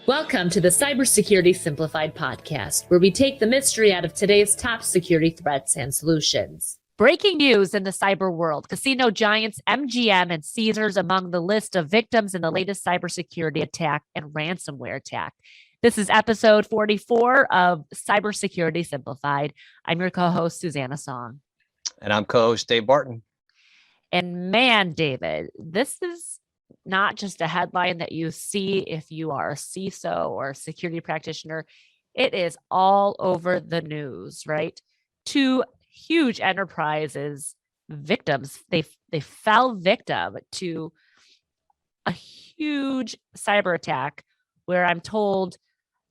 Welcome to the Cybersecurity Simplified Podcast, where we take the mystery out of today's top security threats and solutions. Breaking news in the cyber world. Casino giants MGM and Caesar's among the list of victims in the latest cybersecurity attack and ransomware attack. This is episode 44 of Cybersecurity Simplified. I'm your co-host, Susanna Song. And I'm co-host Dave Barton. And man, David, this is not just a headline that you see if you are a CISO or a security practitioner. It is all over the news, right? Two huge enterprises, victims, they fell victim to a huge cyber attack where I'm told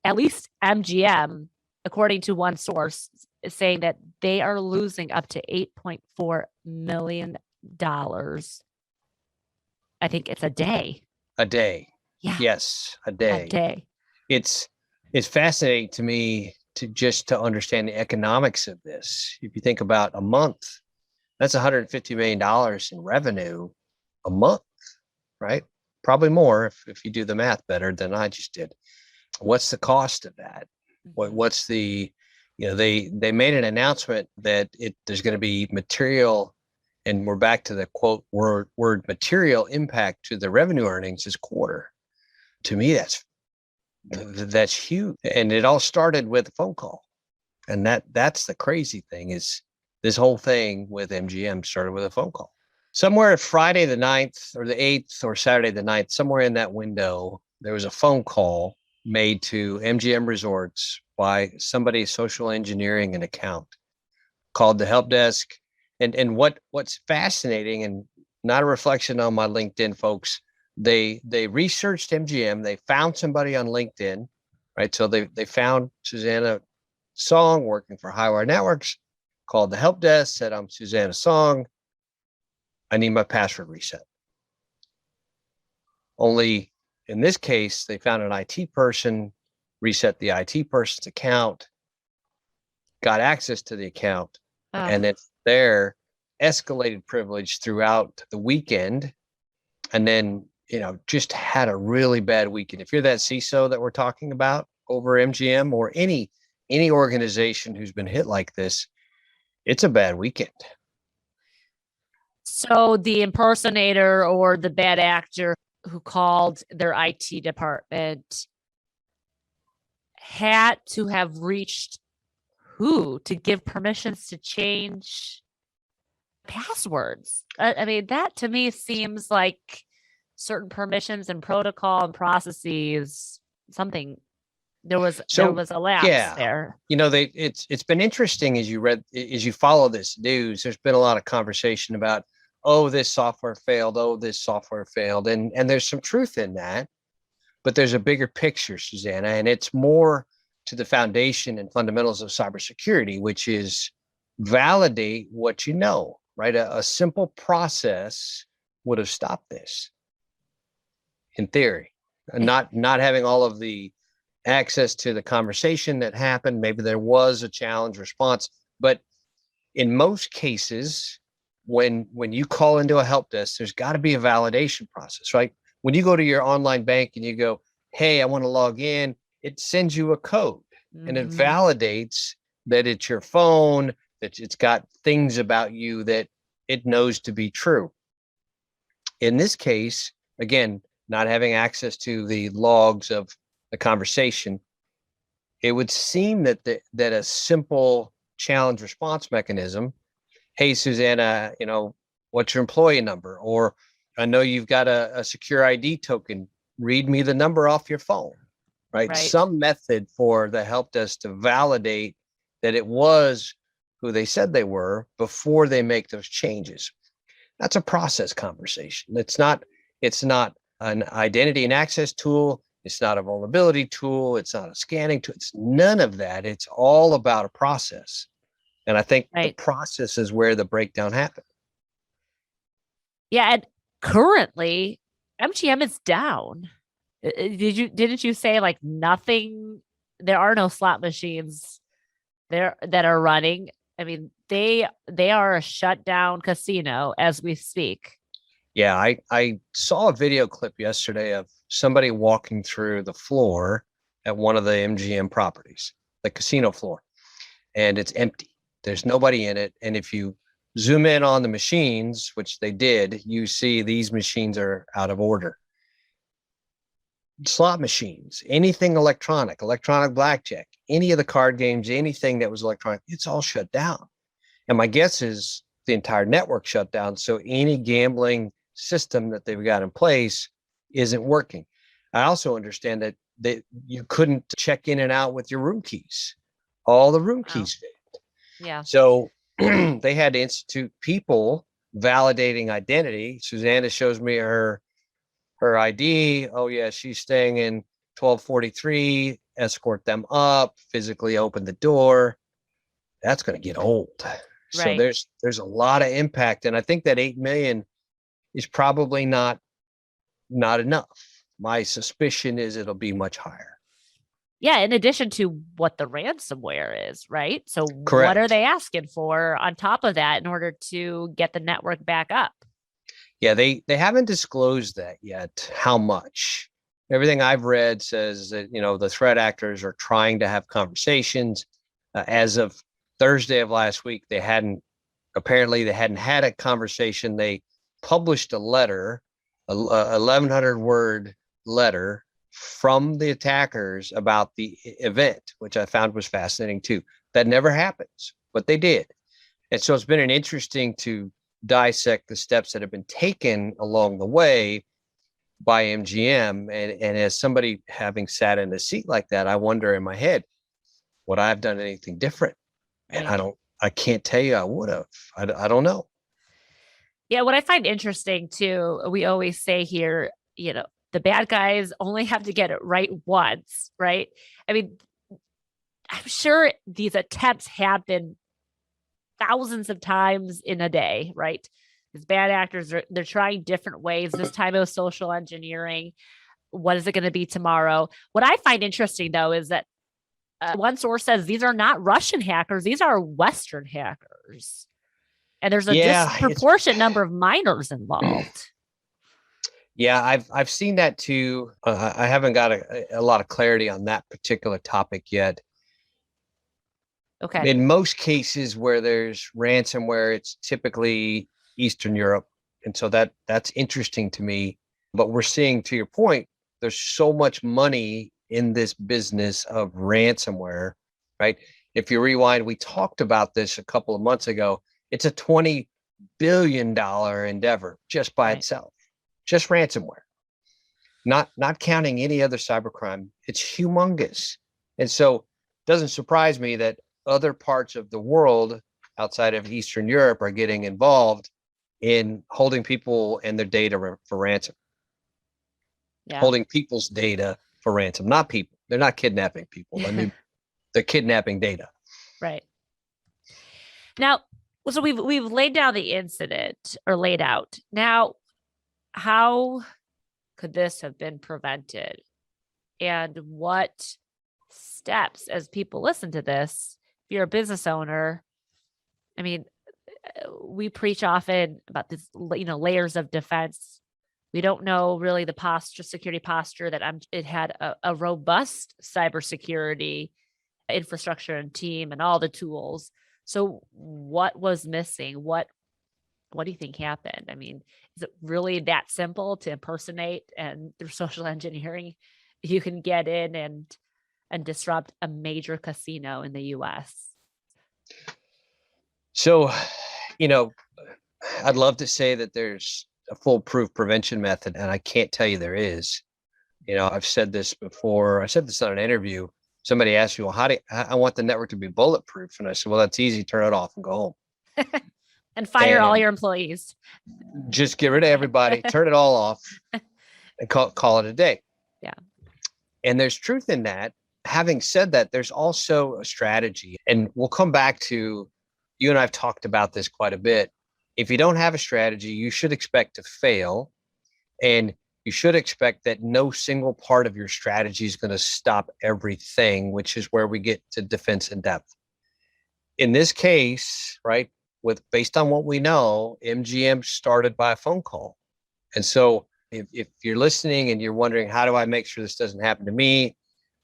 at least MGM, according to one source, is saying that they are losing up to $8.4 million. I think it's a day. A day. Yeah. Yes, a day. A day. It's fascinating to me to understand the economics of this. If you think about a month, that's $150 million in revenue a month, right? Probably more if you do the math better than I just did. What's the cost of that? What's the, they made an announcement that there's going to be material. And we're back to the quote word material impact to the revenue earnings this quarter. To me, that's huge. And it all started with a phone call. And that's the crazy thing is this whole thing with MGM started with a phone call. Somewhere Friday the 9th or the 8th or Saturday the 9th, somewhere in that window, there was a phone call made to MGM Resorts by somebody social engineering an account, called the help desk. And what's fascinating and not a reflection on my LinkedIn folks, they researched MGM, they found somebody on LinkedIn, right? So they found Susanna Song working for Highwire Networks, called the help desk, said, I'm Susanna Song, I need my password reset. Only in this case, they found an IT person, reset the IT person's account, got access to the account, and then their escalated privilege throughout the weekend, and then just had a really bad weekend. If you're that CISO that we're talking about over MGM or any organization who's been hit like this, it's a bad weekend. So the impersonator or the bad actor who called their IT department had to have reached who to give permissions to change passwords. I mean, that to me seems like certain permissions and protocol and processes, something there was a lapse there. It's been interesting as you follow this news, there's been a lot of conversation about, this software failed, this software failed. And there's some truth in that, but there's a bigger picture, Susanna, and it's more to the foundation and fundamentals of cybersecurity, which is validate what you know, right? A simple process would have stopped this in theory, not having all of the access to the conversation that happened. Maybe there was a challenge response, but in most cases, when you call into a help desk, there's got to be a validation process, right? When you go to your online bank and you go, hey, I want to log in, it sends you a code and it validates that it's your phone, that it's got things about you that it knows to be true. In this case, again, not having access to the logs of the conversation, it would seem that a simple challenge response mechanism, hey, Susanna, what's your employee number? Or I know you've got a secure ID token, read me the number off your phone. Right? Some method for the help desk to validate that it was who they said they were before they make those changes. That's a process conversation. It's not an identity and access tool. It's not a vulnerability tool. It's not a scanning tool. It's none of that. It's all about a process. And I think the process is where the breakdown happened. Yeah. And currently MGM is down. Didn't you say like nothing? There are no slot machines there that are running. I mean, they are a shut down casino as we speak. Yeah, I saw a video clip yesterday of somebody walking through the floor at one of the MGM properties, the casino floor, and it's empty. There's nobody in it. And if you zoom in on the machines, which they did, you see these machines are out of order. Slot machines, anything electronic blackjack, any of the card games, anything that was electronic, it's all shut down. And my guess is the entire network shut down. So any gambling system that they've got in place isn't working. I also understand that you couldn't check in and out with your room keys. All the room keys failed. Yeah. So they had to institute people validating identity. Susanna shows me her ID. Oh yeah, she's staying in 1243. Escort them up, physically open the door. That's going to get old. Right. So there's a lot of impact, and I think that 8 million is probably not enough. My suspicion is it'll be much higher. Yeah, in addition to what the ransomware is, right? So Correct. What are they asking for on top of that in order to get the network back up? Yeah, they haven't disclosed that yet, how much. Everything I've read says that, the threat actors are trying to have conversations. As of Thursday of last week, they hadn't had a conversation. They published a letter, a 1,100-word letter from the attackers about the event, which I found was fascinating too. That never happens, but they did. And so it's been interesting to dissect the steps that have been taken along the way by MGM. And as somebody having sat in a seat like that, I wonder in my head, would I have done anything different? And I can't tell you I would have. I don't know. Yeah, what I find interesting too, we always say here, the bad guys only have to get it right once, right? I mean, I'm sure these attempts happen thousands of times in a day, right? These bad actors, they're trying different ways. This time it was social engineering. What is it going to be tomorrow? What I find interesting, though, is that one source says these are not Russian hackers. These are Western hackers. And there's a disproportionate number of minors involved. Yeah, I've seen that too. I haven't got a lot of clarity on that particular topic yet. Okay. In most cases where there's ransomware, it's typically Eastern Europe. And so that's interesting to me. But we're seeing, to your point, there's so much money in this business of ransomware, right? If you rewind, we talked about this a couple of months ago. It's a $20 billion endeavor just by itself, just ransomware, not counting any other cybercrime. It's humongous. And so it doesn't surprise me that other parts of the world outside of Eastern Europe are getting involved in holding people and their data for ransom. Yeah. Holding people's data for ransom, not people. They're not kidnapping people. They're kidnapping data. Right. Now, so we've laid down the incident or laid out. Now, how could this have been prevented? And what steps, as people listen to this, if you're a business owner, I mean, we preach often about this, layers of defense. We don't know really the security posture that it had a robust cybersecurity infrastructure and team and all the tools. So what was missing? What do you think happened? I mean, is it really that simple to impersonate, and through social engineering, you can get in and disrupt a major casino in the US? So, I'd love to say that there's a foolproof prevention method, and I can't tell you there is. I've said this before. I said this on an interview. Somebody asked me, well, I want the network to be bulletproof. And I said, well, that's easy. Turn it off and go home. And fire all your employees. Just get rid of everybody, turn it all off, and call it a day. Yeah. And there's truth in that. Having said that, there's also a strategy. And we'll come back to, you and I have talked about this quite a bit. If you don't have a strategy, you should expect to fail. And you should expect that no single part of your strategy is going to stop everything, which is where we get to defense in depth. In this case, right, based on what we know, MGM started by a phone call. And so If you're listening and you're wondering, how do I make sure this doesn't happen to me?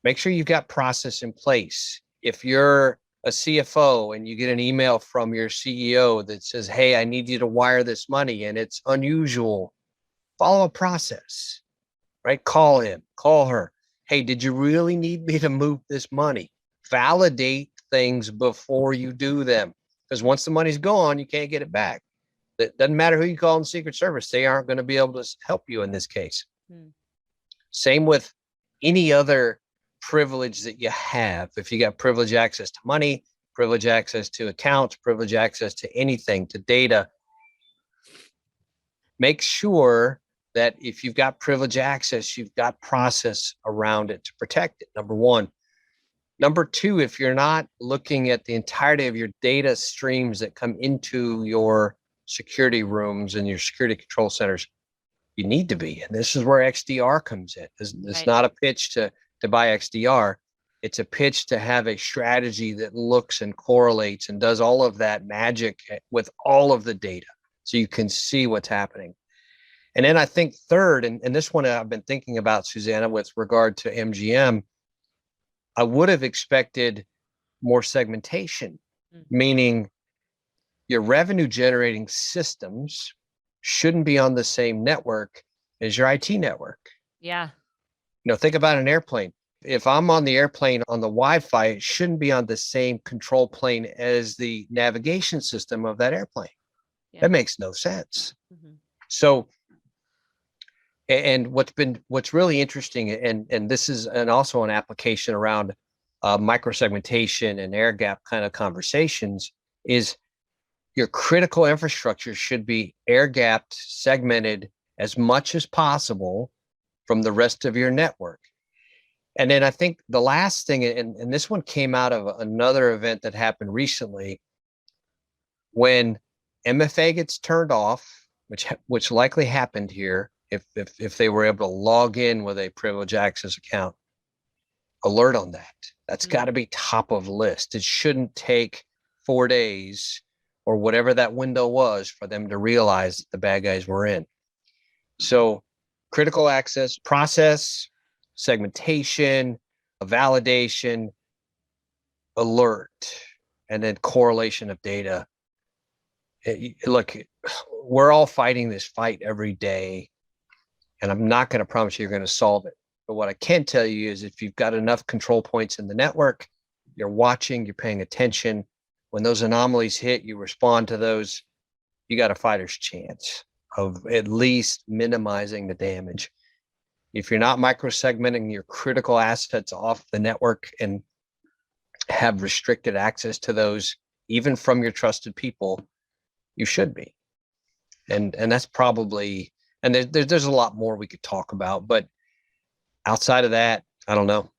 Make sure you've got process in place. If you're a CFO and you get an email from your CEO that says, hey, I need you to wire this money and it's unusual, follow a process, right? Call him, call her. Hey, did you really need me to move this money? Validate things before you do them. Because once the money's gone, you can't get it back. It doesn't matter who you call in the Secret Service. They aren't going to be able to help you in this case. Same with any other privilege that you have. If you got privileged access to money, privileged access to accounts, privileged access to anything, to data, make sure that if you've got privileged access, you've got process around it to protect it, number one. Number two, if you're not looking at the entirety of your data streams that come into your security rooms and your security control centers, you need to be. And this is where XDR comes in. It's not a pitch to buy XDR. It's a pitch to have a strategy that looks and correlates and does all of that magic with all of the data so you can see what's happening. And then I think third, and this one I've been thinking about, Susanna, with regard to MGM, I would have expected more segmentation, meaning your revenue generating systems shouldn't be on the same network as your IT network. Yeah. Think about an airplane. If I'm on the airplane on the Wi-Fi, it shouldn't be on the same control plane as the navigation system of that airplane. Yeah. That makes no sense. So, and what's really interesting, and this is also an application around microsegmentation and air gap kind of conversations, is your critical infrastructure should be air gapped, segmented as much as possible from the rest of your network. And then I think the last thing, and this one came out of another event that happened recently, when MFA gets turned off, which likely happened here, if they were able to log in with a privileged access account, alert on that. That's got to be top of list. It shouldn't take 4 days or whatever that window was for them to realize that the bad guys were in. So critical access, process, segmentation, validation, alert, and then correlation of data. Look, we're all fighting this fight every day, and I'm not going to promise you're going to solve it. But what I can tell you is if you've got enough control points in the network, you're watching, you're paying attention. When those anomalies hit, you respond to those, you got a fighter's chance of at least minimizing the damage. If you're not microsegmenting your critical assets off the network and have restricted access to those, even from your trusted people, you should be. And that's probably, and there's a lot more we could talk about, but outside of that, I don't know.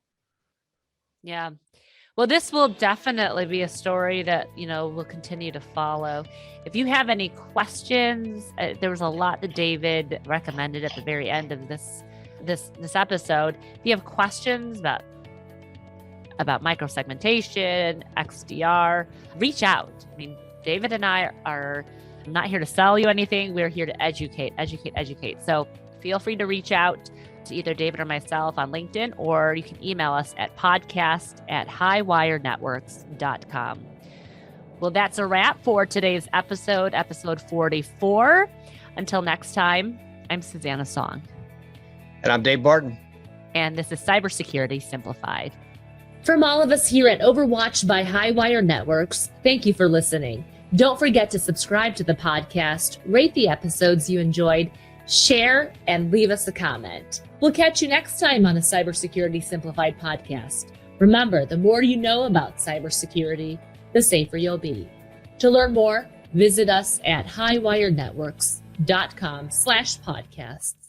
Yeah. Well, this will definitely be a story that, we'll continue to follow. If you have any questions, there was a lot that David recommended at the very end of this episode. If you have questions about microsegmentation, XDR, reach out. I mean, David and I are not here to sell you anything. We're here to educate. So feel free to reach out to either David or myself on LinkedIn, or you can email us at podcast@highwirenetworks.com. Well, that's a wrap for today's episode 44. Until next time, I'm Susanna Song. And I'm Dave Barton. And this is Cybersecurity Simplified. From all of us here at Overwatch by Highwire Networks, thank you for listening. Don't forget to subscribe to the podcast, rate the episodes you enjoyed, share, and leave us a comment. We'll catch you next time on a Cybersecurity Simplified podcast. Remember, the more you know about cybersecurity, the safer you'll be. To learn more, visit us at highwirenetworks.com/podcasts.